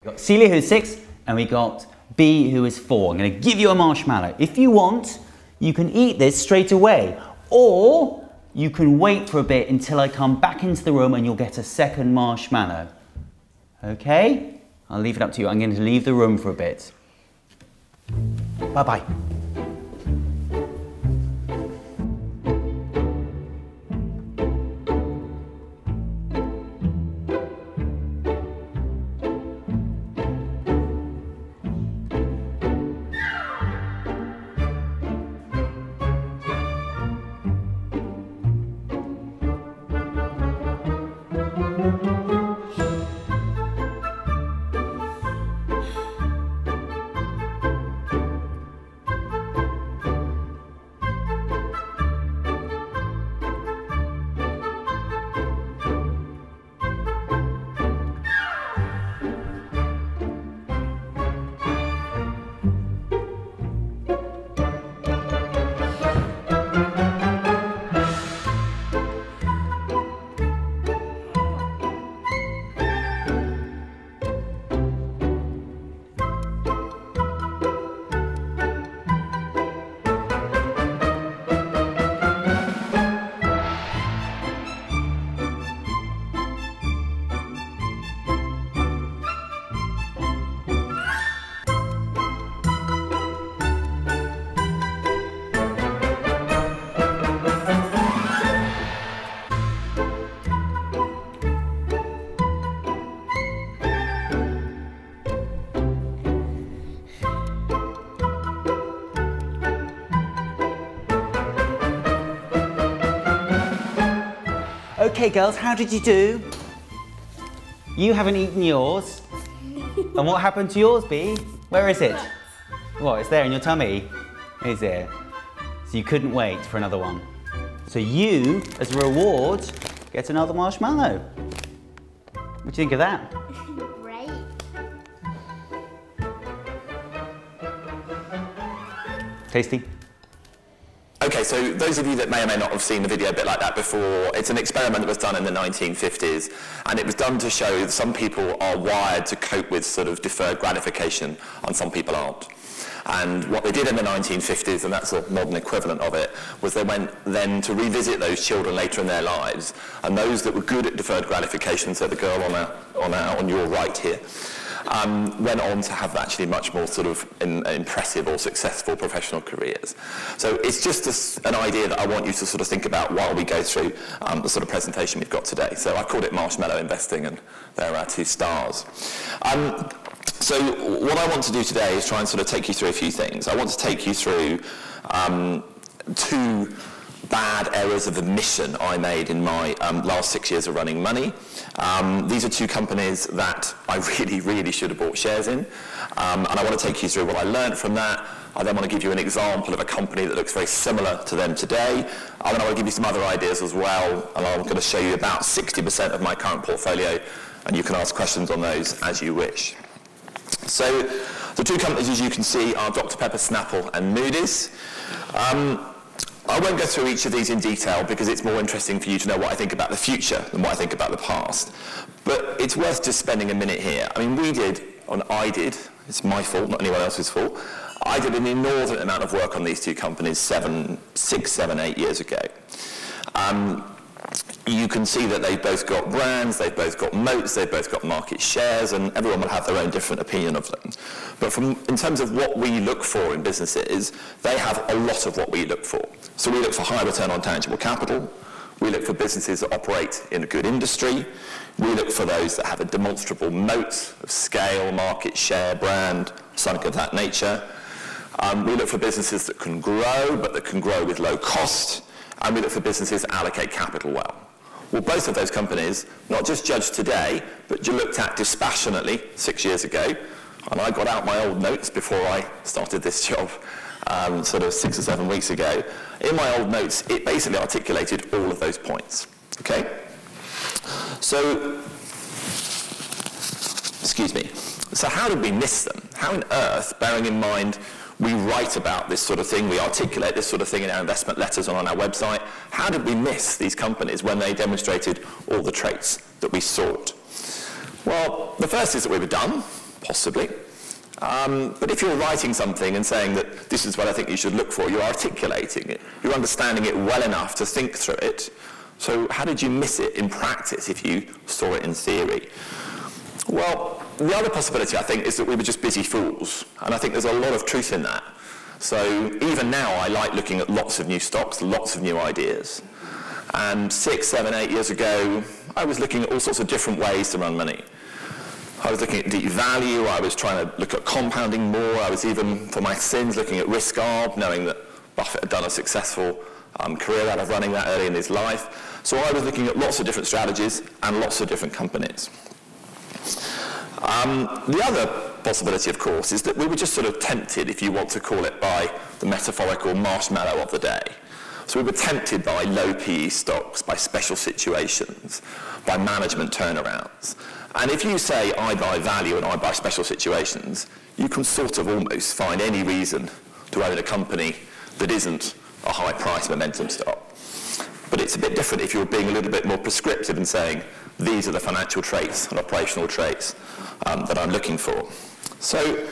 We've got Celia, who's 6, and we got B, who is 4. I'm going to give you a marshmallow. If you want, you can eat this straight away, or you can wait for a bit until I come back into the room and you'll get a second marshmallow. Okay? I'll leave it up to you. I'm going to leave the room for a bit. Bye-bye. Okay, girls, how did you do? You haven't eaten yours. And what happened to yours, B? Where is it? What, it's there in your tummy? Is it? So you couldn't wait for another one. So you, as a reward, get another marshmallow. What do you think of that? Great. Tasty? Okay, so those of you that may or may not have seen a video a bit like that before, it's an experiment that was done in the 1950s, and it was done to show that some people are wired to cope with sort of deferred gratification, and some people aren't. And what they did in the 1950s, and that's a modern equivalent of it, was they went then to revisit those children later in their lives, and those that were good at deferred gratification, so the girl on your right here, went on to have actually much more sort of impressive or successful professional careers. So it's just an idea that I want you to sort of think about while we go through the sort of presentation we've got today. So I called it Marshmallow Investing, and there are 2 stars. So what I want to do today is try and sort of take you through a few things. I want to take you through 2 bad errors of omission I made in my last 6 years of running money. These are 2 companies that I really should have bought shares in, and I want to take you through what I learned from that. I then want to give you an example of a company that looks very similar to them today, and then I want to give you some other ideas as well, and I'm going to show you about 60% of my current portfolio, and you can ask questions on those as you wish. So the 2 companies, as you can see, are Dr. Pepper, Snapple and Moody's. I won't go through each of these in detail because it's more interesting for you to know what I think about the future than what I think about the past. But it's worth just spending a minute here. I mean, I did, it's my fault, not anyone else's fault, I did an inordinate amount of work on these 2 companies 6, 7, 8 years ago. You can see that they've both got brands, they've both got moats, they've both got market shares, and everyone will have their own different opinion of them. But in terms of what we look for in businesses, they have a lot of what we look for. So we look for high return on tangible capital, we look for businesses that operate in a good industry, we look for those that have a demonstrable moat of scale, market share, brand, something of that nature. We look for businesses that can grow, but that can grow with low cost, and we look for businesses that allocate capital well. Well, both of those companies, not just judged today, but looked at dispassionately 6 years ago, and I got out my old notes before I started this job, sort of 6 or 7 weeks ago. In my old notes, it basically articulated all of those points, okay? So, excuse me, so how did we miss them? How on earth, bearing in mind we write about this sort of thing, we articulate this sort of thing in our investment letters and on our website, how did we miss these companies when they demonstrated all the traits that we sought? Well, the first is that we were dumb, Possibly. But if you're writing something and saying that this is what I think you should look for, you're articulating it, you're understanding it well enough to think through it. So how did you miss it in practice if you saw it in theory? Well, the other possibility, I think, is that we were just busy fools, and I think there's a lot of truth in that. So even now, I like looking at lots of new stocks, lots of new ideas. And 6, 7, 8 years ago, I was looking at all sorts of different ways to run money. I was looking at deep value, I was trying to look at compounding more, I was even, for my sins, looking at risk arb, knowing that Buffett had done a successful career out of running that early in his life. So I was looking at lots of different strategies and lots of different companies. The other possibility, of course, is that we were just sort of tempted, if you want to call it by the metaphorical marshmallow of the day. So we were tempted by low PE stocks, by special situations, by management turnarounds. And if you say, I buy value and I buy special situations, you can sort of almost find any reason to own a company that isn't a high-price momentum stock. But it's a bit different if you're being a little bit more prescriptive and saying, these are the financial traits and operational traits that I'm looking for. So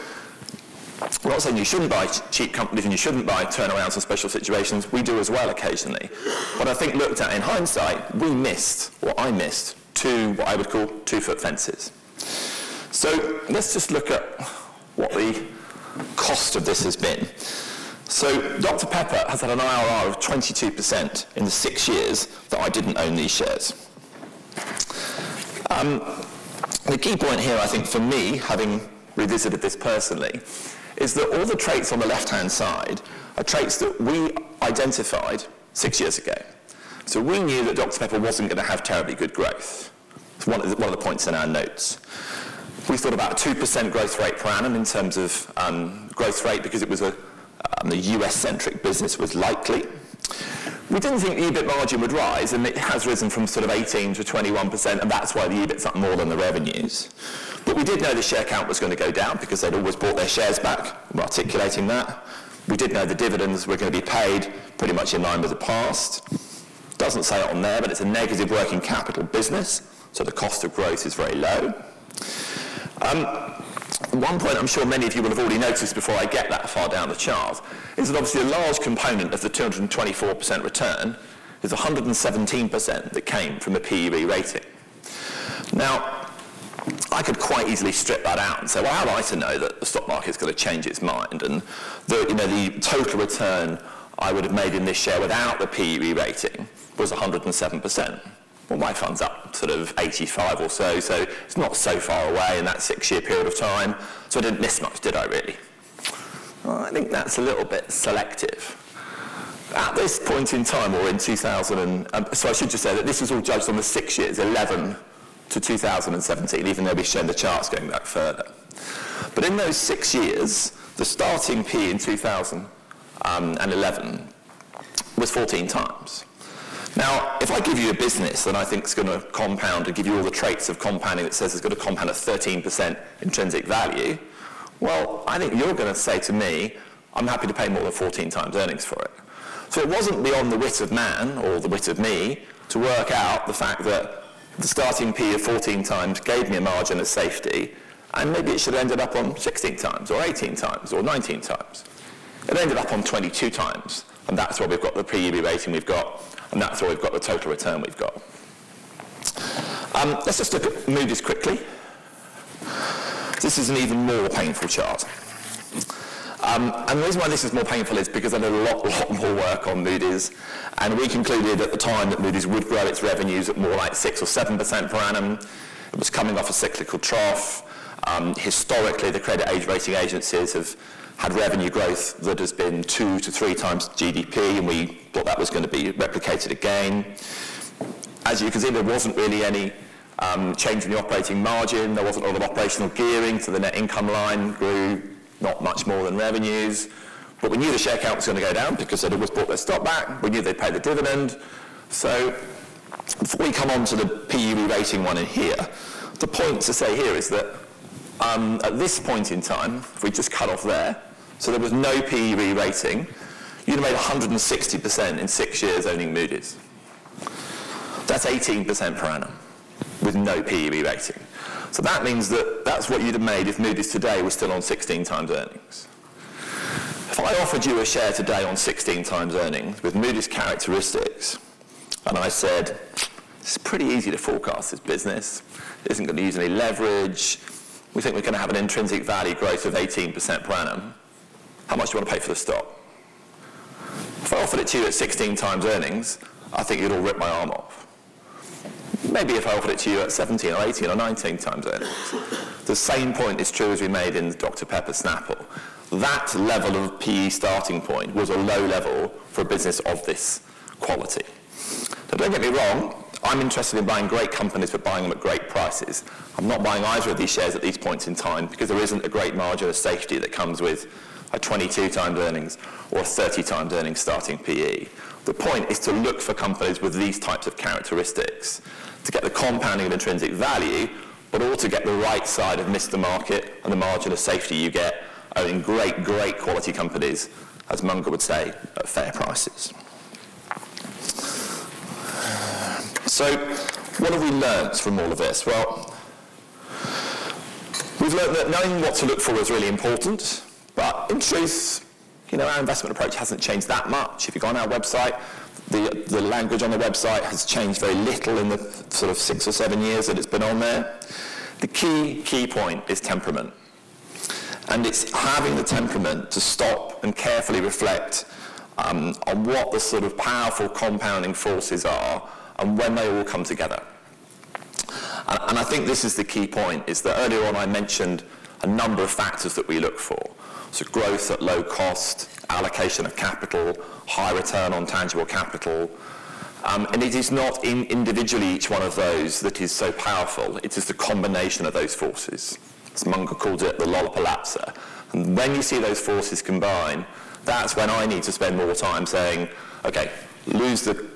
we're not saying you shouldn't buy cheap companies and you shouldn't buy turnarounds and special situations. We do as well occasionally. But I think looked at in hindsight, we missed, or I missed, two, what I would call 2-foot fences. So let's just look at what the cost of this has been. So Dr. Pepper has had an IRR of 22% in the 6 years that I didn't own these shares. The key point here, I think, for me, having revisited this personally, is that all the traits on the left-hand side are traits that we identified 6 years ago. So we knew that Dr. Pepper wasn't going to have terribly good growth. It's one of the points in our notes. We thought about a 2% growth rate per annum in terms of growth rate because it was the US-centric business was likely. We didn't think the EBIT margin would rise, and it has risen from sort of 18 to 21%, and that's why the EBIT's up more than the revenues. But we did know the share count was going to go down because they'd always bought their shares back. We're articulating that. We did know the dividends were going to be paid pretty much in line with the past. Doesn't say it on there, but it's a negative working capital business, so the cost of growth is very low. One point I'm sure many of you will have already noticed before I get that far down the chart is that obviously a large component of the 224% return is 117% that came from a PE re-rating. Now, I could quite easily strip that out and say, well, how am I to know that the stock market's going to change its mind? And the total return I would have made in this share without the PE re-rating was 107%. Well, my fund's up sort of 85 or so it's not so far away in that 6-year period of time, so I didn't miss much, did I really? Well, I think that's a little bit selective. At this point in time, or in 2000, so I should just say that this was all judged on the 6 years, 11 to 2017, even though we've shown the charts going back further. But in those 6 years, the starting P in 2011 was 14 times. Now, if I give you a business that I think is going to compound and give you all the traits of compounding that says it's going to compound at 13% intrinsic value, well, I think you're going to say to me, I'm happy to pay more than 14 times earnings for it. So it wasn't beyond the wit of man, or the wit of me, to work out the fact that the starting P of 14 times gave me a margin of safety, and maybe it should have ended up on 16 times, or 18 times, or 19 times. It ended up on 22 times, and that's why we've got the PE rating we've got, and that's why we've got the total return we've got. Let's just look at Moody's quickly. This is an even more painful chart. And the reason why this is more painful is because I did a lot more work on Moody's, and we concluded at the time that Moody's would grow its revenues at more like 6 or 7% per annum. It was coming off a cyclical trough. Historically, the credit rating agencies have had revenue growth that has been 2 to 3 times GDP, and we thought that was going to be replicated again. As you can see, there wasn't really any change in the operating margin. There wasn't a lot of operational gearing, so the net income line grew not much more than revenues. But we knew the share count was going to go down because they'd always bought their stock back. We knew they'd pay the dividend. So before we come on to the PE re-rating one in here, the point to say here is that at this point in time, if we just cut off there, so there was no PE re-rating, you'd have made 160% in 6 years owning Moody's. That's 18% per annum. with no PE re-rating. So that means that that's what you'd have made if Moody's today was still on 16 times earnings. If I offered you a share today on 16 times earnings with Moody's characteristics, and I said, it's pretty easy to forecast this business, it isn't going to use any leverage, we think we're going to have an intrinsic value growth of 18% per annum, how much do you want to pay for the stock? If I offered it to you at 16 times earnings, I think you'd all rip my arm off. Maybe if I offered it to you at 17 or 18 or 19 times earnings. The same point is true as we made in Dr. Pepper Snapple. That level of PE starting point was a low level for a business of this quality. Now don't get me wrong, I'm interested in buying great companies but buying them at great prices. I'm not buying either of these shares at these points in time because there isn't a great margin of safety that comes with a 22 times earnings or a 30 times earnings starting PE. The point is to look for companies with these types of characteristics to get the compounding of intrinsic value, but also get the right side of Mr. Market and the margin of safety you get owning great, great quality companies, as Munger would say, at fair prices. So, what have we learnt from all of this? Well, we've learnt that knowing what to look for is really important, but in truth, our investment approach hasn't changed that much. If you go on our website, the language on the website has changed very little in the sort of 6 or 7 years that it's been on there. The key point is temperament. And it's having the temperament to stop and carefully reflect on what the sort of powerful compounding forces are and when they all come together. And I think this is the key point, is that earlier on I mentioned a number of factors that we look for. So growth at low cost, allocation of capital, high return on tangible capital. And it is not individually each one of those that is so powerful. It is the combination of those forces. As Munger called it, the lollapalooza. And when you see those forces combine, that's when I need to spend more time saying, okay, lose the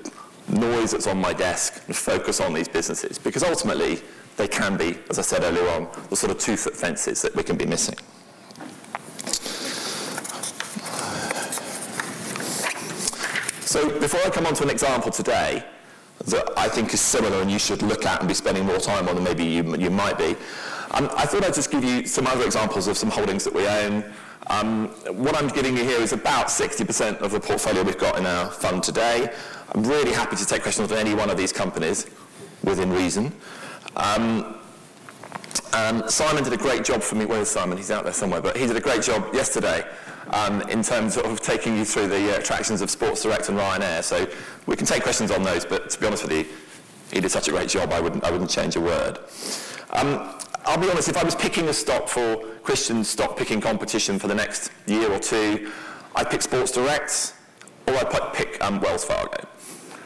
noise that's on my desk and focus on these businesses. Because ultimately, they can be, as I said earlier on, the sort of 2-foot fences that we can be missing. So before I come on to an example today that I think is similar and you should look at and be spending more time on than maybe you might be, I thought I'd just give you some other examples of some holdings that we own. What I'm giving you here is about 60% of the portfolio we've got in our fund today. I'm really happy to take questions on any one of these companies, within reason. Simon did a great job for me. Where's Simon? He's out there somewhere, but he did a great job yesterday in terms of taking you through the attractions of Sports Direct and Ryanair. So we can take questions on those, but to be honest with you, he did such a great job, I wouldn't change a word. I'll be honest, if I was picking a stock for Christian's stock picking competition for the next year or two, I'd pick Sports Direct, or I'd pick Wells Fargo.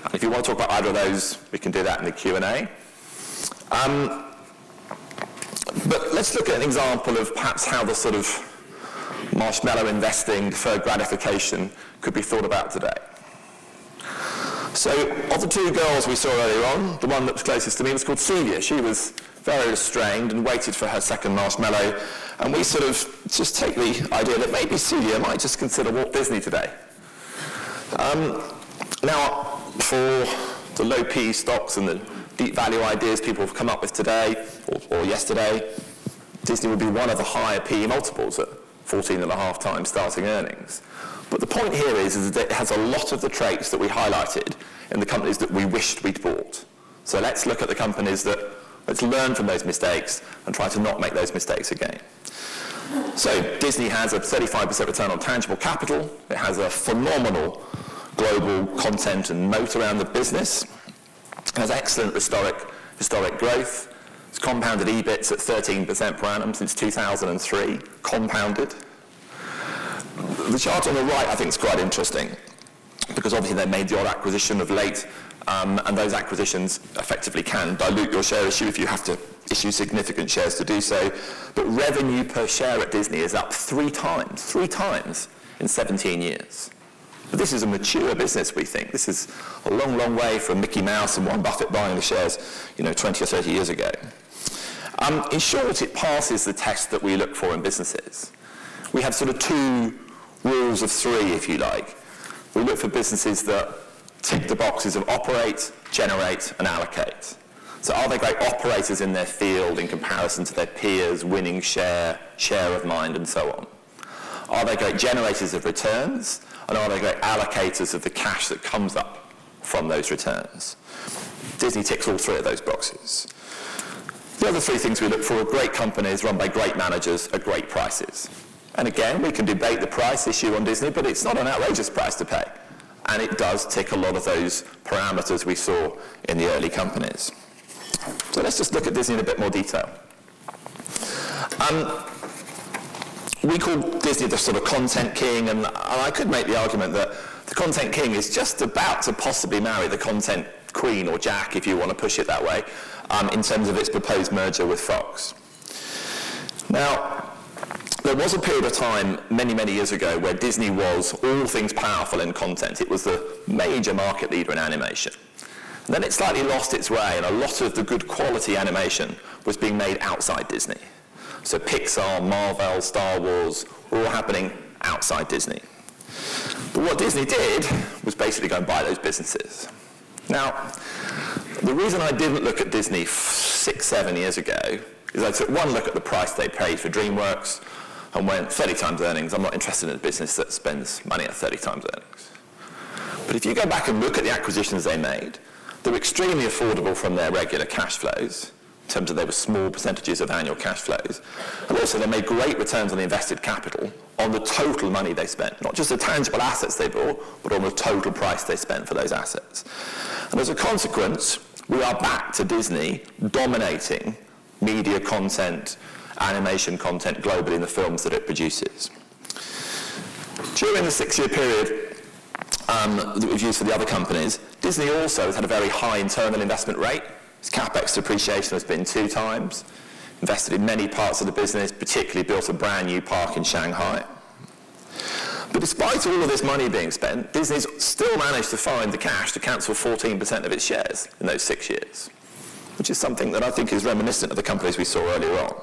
And if you want to talk about either of those, we can do that in the Q&A. But let's look at an example of perhaps how the sort of marshmallow investing, deferred gratification, could be thought about today. So, of the two girls we saw earlier on, the one that was closest to me was called Celia. She was very restrained and waited for her second marshmallow. And we sort of just take the idea that maybe Celia might just consider Walt Disney today. Now, for the low PE stocks and the deep value ideas people have come up with today, or yesterday, Disney would be one of the higher PE multiples at 14.5 times starting earnings. But the point here is that it has a lot of the traits that we highlighted in the companies that we wished we'd bought. So let's look at the companies let's learn from those mistakes and try to not make those mistakes again. So Disney has a 35% return on tangible capital. It has a phenomenal global content and moat around the business. It has excellent historic growth. It's compounded EBITs at 13% per annum since 2003, compounded. The chart on the right I think is quite interesting because obviously they made the odd acquisition of late and those acquisitions effectively can dilute your share issue if you have to issue significant shares to do so. But revenue per share at Disney is up 3 times in 17 years. But this is a mature business, we think. This is a long, long way from Mickey Mouse and Warren Buffett buying the shares 20 or 30 years ago. In short, it passes the test that we look for in businesses. We have sort of 2 rules of 3, if you like. We look for businesses that tick the boxes of operate, generate, and allocate. So So are they great operators in their field in comparison to their peers, winning share of mind, and so on? Are they great generators of returns? And are they great allocators of the cash that comes up from those returns? Disney ticks all three of those boxes. The other three things we look for are great companies run by great managers at great prices. And again, we can debate the price issue on Disney, but it's not an outrageous price to pay. And it does tick a lot of those parameters we saw in the early companies. So let's just look at Disney in a bit more detail. We call Disney the sort of content king, and I could make the argument that the content king is just about to possibly marry the content queen, or Jack, if you want to push it that way, in terms of its proposed merger with Fox. Now, there was a period of time many, many years ago where Disney was all things powerful in content. It was the major market leader in animation. And then it slightly lost its way, and a lot of the good quality animation was being made outside Disney. So Pixar, Marvel, Star Wars were all happening outside Disney. But what Disney did was basically go and buy those businesses. Now, the reason I didn't look at Disney 6, 7 years ago is I took one look at the price they paid for DreamWorks and went 30 times earnings. I'm not interested in a business that spends money at 30 times earnings. But if you go back and look at the acquisitions they made, they were extremely affordable from their regular cash flows, in terms of they were small percentages of annual cash flows. And also they made great returns on the invested capital on the total money they spent, not just the tangible assets they bought, but on the total price they spent for those assets. And as a consequence, we are back to Disney dominating media content, animation content globally in the films that it produces. During the 6-year period that we've used for the other companies, Disney also has had a very high internal investment rate. Its capex depreciation has been 2 times, invested in many parts of the business, particularly built a brand new park in Shanghai. But despite all of this money being spent, Disney's still managed to find the cash to cancel 14% of its shares in those 6 years, which is something that I think is reminiscent of the companies we saw earlier on.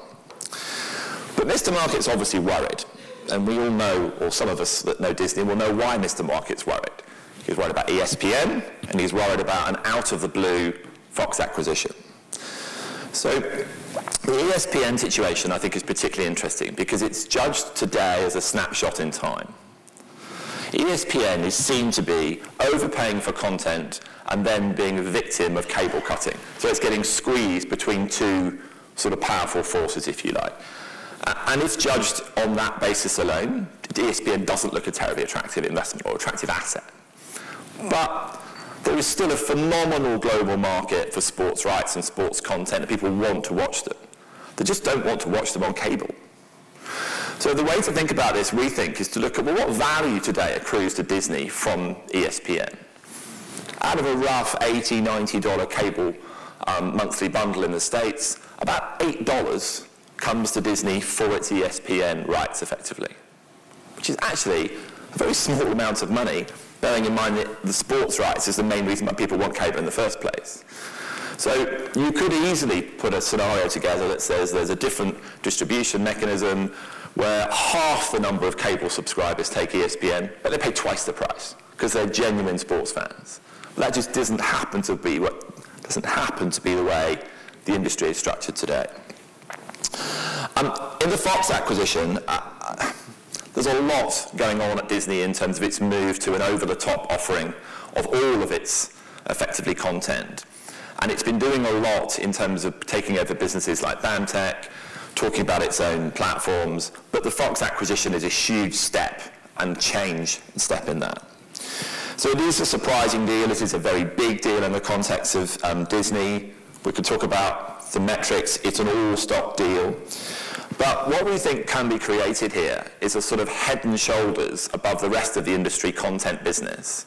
But Mr. Market's obviously worried, and we all know, or some of us that know Disney will know why Mr. Market's worried. He's worried about ESPN, and he's worried about an out-of-the-blue Fox acquisition. So the ESPN situation, I think, is particularly interesting because it's judged today as a snapshot in time. ESPN is seen to be overpaying for content and then being a victim of cable cutting. So it's getting squeezed between two sort of powerful forces, if you like. And if judged on that basis alone, ESPN doesn't look a terribly attractive investment or attractive asset. But there is still a phenomenal global market for sports rights and sports content, and people want to watch them. They just don't want to watch them on cable. So the way to think about this, we think, is to look at, well, what value today accrues to Disney from ESPN? Out of a rough $80, $90 cable monthly bundle in the States, about $8 comes to Disney for its ESPN rights, effectively, which is actually a very small amount of money, bearing in mind that the sports rights is the main reason why people want cable in the first place. So you could easily put a scenario together that says there's a different distribution mechanism where half the number of cable subscribers take ESPN, but they pay twice the price because they're genuine sports fans. But that just doesn't happen to be the way the industry is structured today. In the Fox acquisition, there's a lot going on at Disney in terms of its move to an over-the-top offering of all of its, effectively, content. And it's been doing a lot in terms of taking over businesses like BAMTech, talking about its own platforms, but the Fox acquisition is a huge step and step in that. So it is a surprising deal. It is a very big deal in the context of Disney. We could talk about the metrics. It's an all-stock deal. But what we think can be created here is a sort of head and shoulders above the rest of the industry content business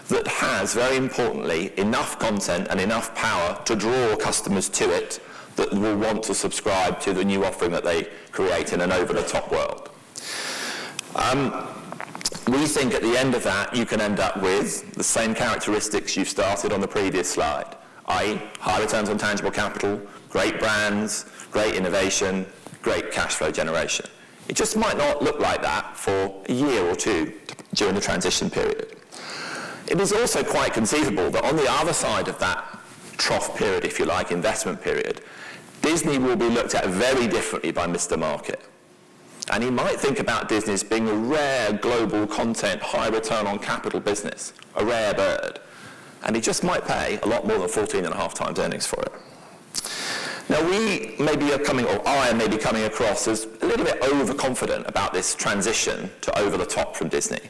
that has, very importantly, enough content and enough power to draw customers to it that will want to subscribe to the new offering that they create in an over-the-top world. We think at the end of that you can end up with the same characteristics you started on the previous slide, i.e. high returns on tangible capital, great brands, great innovation, great cash flow generation. It just might not look like that for a year or two during the transition period. It is also quite conceivable that on the other side of that trough period, if you like, investment period, Disney will be looked at very differently by Mr. Market. And he might think about Disney as being a rare global content, high return on capital business, a rare bird. And he just might pay a lot more than 14.5 times earnings for it. Now we maybe are coming, or I may be coming across as a little bit overconfident about this transition to over the top from Disney.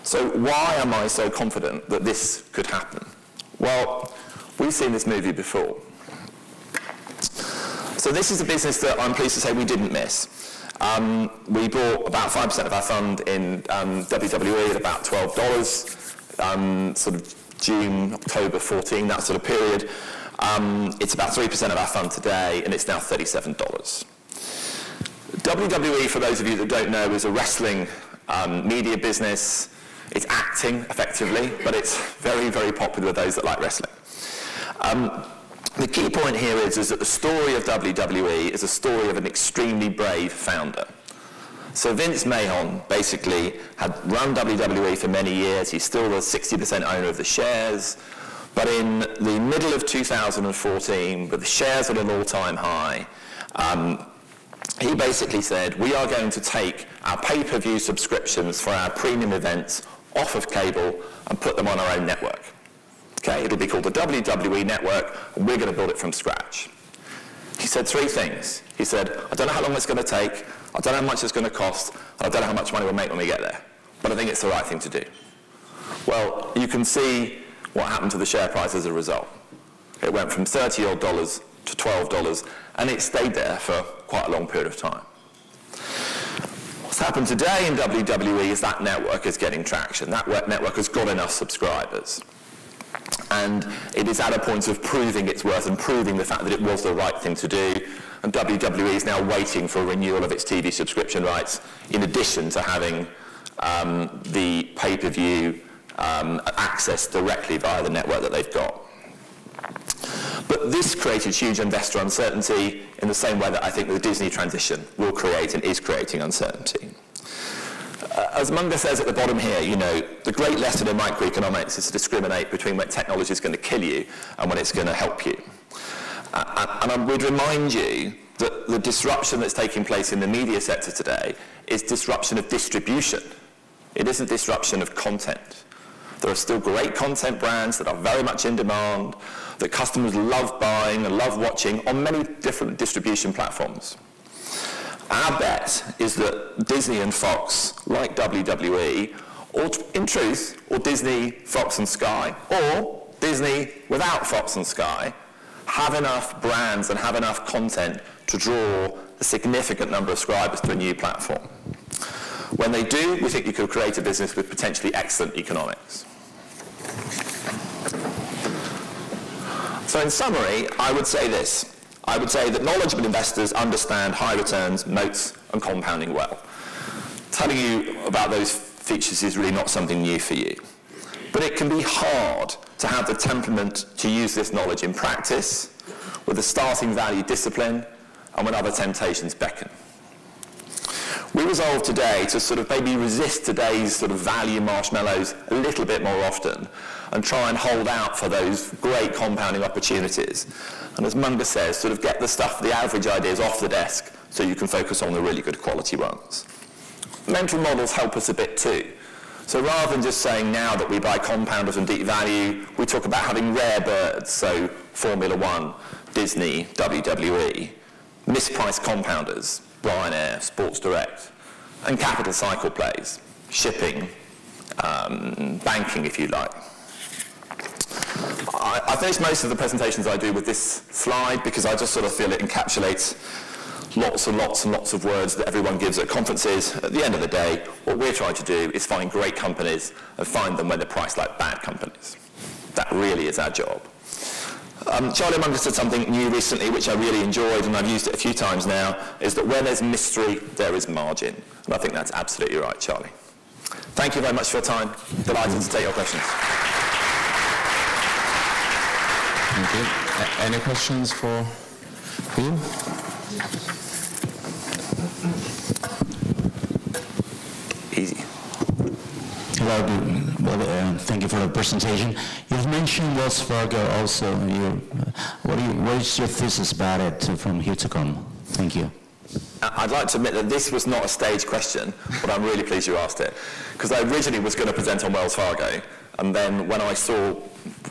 So why am I so confident that this could happen? Well, we've seen this movie before. So this is a business that I'm pleased to say we didn't miss. We bought about 5% of our fund in WWE at about $12, sort of June, October 14, that sort of period. It's about 3% of our fund today, and it's now $37. WWE, for those of you that don't know, is a wrestling media business. It's acting, effectively, but it's very, very popular with those that like wrestling. The key point here is that the story of WWE is a story of an extremely brave founder. So Vince Mahon basically had run WWE for many years. He's still the 60% owner of the shares. But in the middle of 2014, with the shares at an all-time high, he basically said, we are going to take our pay-per-view subscriptions for our premium events off of cable and put them on our own network. Okay, it'll be called the WWE Network, and we're going to build it from scratch. He said 3 things. He said, I don't know how long it's going to take, I don't know how much it's going to cost, and I don't know how much money we'll make when we get there. But I think it's the right thing to do. Well, you can see what happened to the share price as a result. It went from $30 odd to $12, and it stayed there for quite a long period of time. What's happened today in WWE is that network is getting traction. That network has got enough subscribers. And it is at a point of proving its worth and proving the fact that it was the right thing to do. And WWE is now waiting for a renewal of its TV subscription rights, in addition to having the pay-per-view access directly via the network that they've got. But this created huge investor uncertainty in the same way that I think the Disney transition will create and is creating uncertainty. As Munger says at the bottom here, you know, the great lesson in microeconomics is to discriminate between when technology is going to kill you and when it's going to help you. And I would remind you that the disruption that's taking place in the media sector today is disruption of distribution. It isn't disruption of content. There are still great content brands that are very much in demand, that customers love buying and love watching on many different distribution platforms. Our bet is that Disney and Fox, like WWE, or in truth, or Disney, Fox and Sky, or Disney without Fox and Sky, have enough brands and have enough content to draw a significant number of subscribers to a new platform. When they do, we think you could create a business with potentially excellent economics. So in summary, I would say this. I would say that knowledgeable investors understand high returns, moats, and compounding well. Telling you about those features is really not something new for you. But it can be hard to have the temperament to use this knowledge in practice, with a starting value discipline, and when other temptations beckon. We resolve today to sort of maybe resist today's sort of value marshmallows a little bit more often and try and hold out for those great compounding opportunities. And as Munger says, sort of get the stuff, the average ideas off the desk so you can focus on the really good quality ones. Mental models help us a bit too. So rather than just saying now that we buy compounders and deep value, we talk about having rare birds, so Formula One, Disney, WWE, mispriced compounders, Ryanair, Sports Direct, and capital cycle plays, shipping, banking if you like. I finish most of the presentations I do with this slide because I just sort of feel it encapsulates lots and lots and lots of words that everyone gives at conferences. At the end of the day, what we're trying to do is find great companies and find them when they're priced like bad companies. That really is our job. Charlie Munger said something new recently which I really enjoyed, and I've used it a few times now, is that where there's mystery, there is margin. And I think that's absolutely right, Charlie. Thank you very much for your time. Delighted to take your questions. Thank you. Any questions for you? Easy. Hello, Thank you for the presentation. You've mentioned Wells Fargo also. What is your thesis about it from here to come? Thank you. I'd like to admit that this was not a stage question, but I'm really pleased you asked it. Because I originally was going to present on Wells Fargo, and then when I saw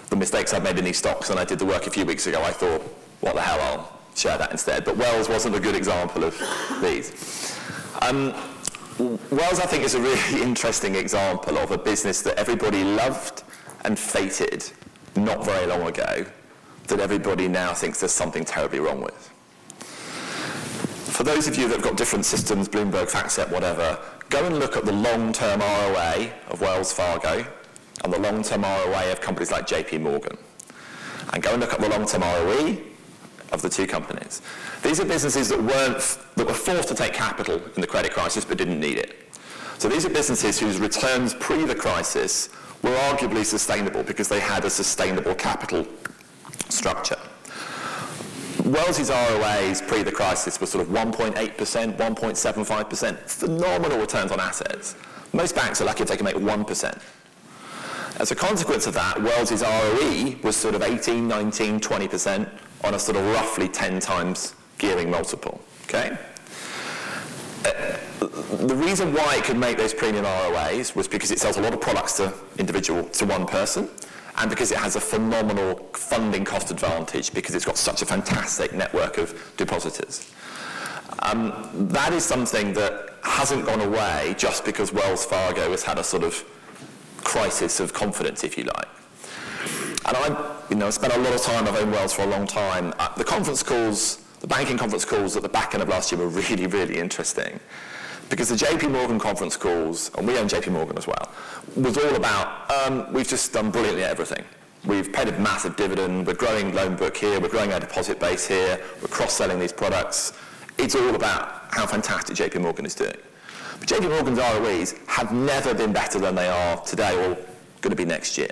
the mistakes I'd made in these stocks and I did the work a few weeks ago, I thought, what the hell, I'll share that instead. But Wells wasn't a good example of these. Wells, I think, is a really interesting example of a business that everybody loved and fated not very long ago, that everybody now thinks there's something terribly wrong with. For those of you that have got different systems, Bloomberg, FactSet, whatever, go and look at the long-term ROA of Wells Fargo and the long-term ROA of companies like JP Morgan. And go and look at the long-term ROE of the two companies. These are businesses that were forced to take capital in the credit crisis but didn't need it. So these are businesses whose returns pre the crisis were arguably sustainable because they had a sustainable capital structure. Wells' ROAs pre the crisis were sort of 1.8%, 1.75%, phenomenal returns on assets. Most banks are lucky if they can make 1%. As a consequence of that, Wells' ROE was sort of 18, 19, 20% on a sort of roughly 10 times gearing multiple, okay? The reason why it could make those premium ROAs was because it sells a lot of products to one person, and because it has a phenomenal funding cost advantage because it's got such a fantastic network of depositors. That is something that hasn't gone away just because Wells Fargo has had a sort of crisis of confidence, if you like. And I spent a lot of time, I've owned Wells for a long time. The conference calls, the banking conference calls at the back end of last year were really, really interesting. Because the JP Morgan conference calls, and we own JP Morgan as well, was all about, we've just done brilliantly at everything. We've paid a massive dividend, we're growing loan book here, we're growing our deposit base here, we're cross-selling these products. It's all about how fantastic JP Morgan is doing. But JP Morgan's ROEs have never been better than they are today or going to be next year.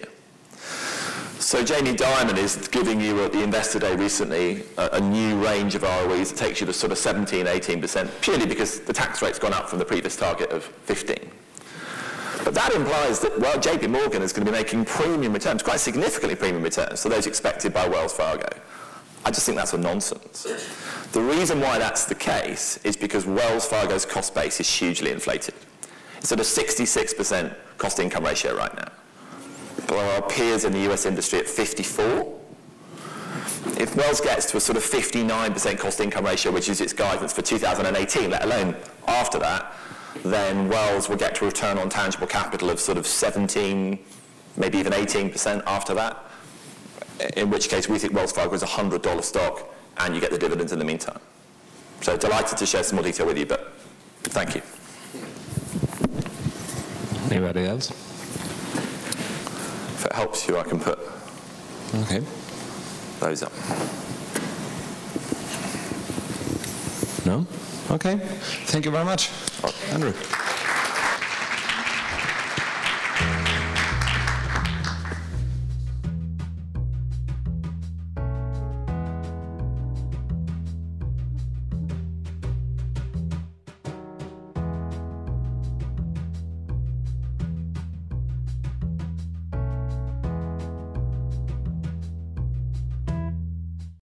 So Jamie Dimon is giving you at the Investor Day recently a new range of ROEs that takes you to sort of 17, 18%, purely because the tax rate's gone up from the previous target of 15. But that implies that, well, JP Morgan is going to be making premium returns, quite significantly premium returns, to those expected by Wells Fargo. I just think that's a nonsense. The reason why that's the case is because Wells Fargo's cost base is hugely inflated. It's at a 66% cost-income ratio right now. But our peers in the US industry at 54. If Wells gets to a sort of 59% cost-income ratio, which is its guidance for 2018, let alone after that, then Wells will get to a return on tangible capital of sort of 17, maybe even 18% after that, in which case we think Wells Fargo is a $100 stock, and you get the dividends in the meantime. So delighted to share some more detail with you, but thank you. Anybody else? If it helps you, I can put those up. No? Okay. Thank you very much, Andrew.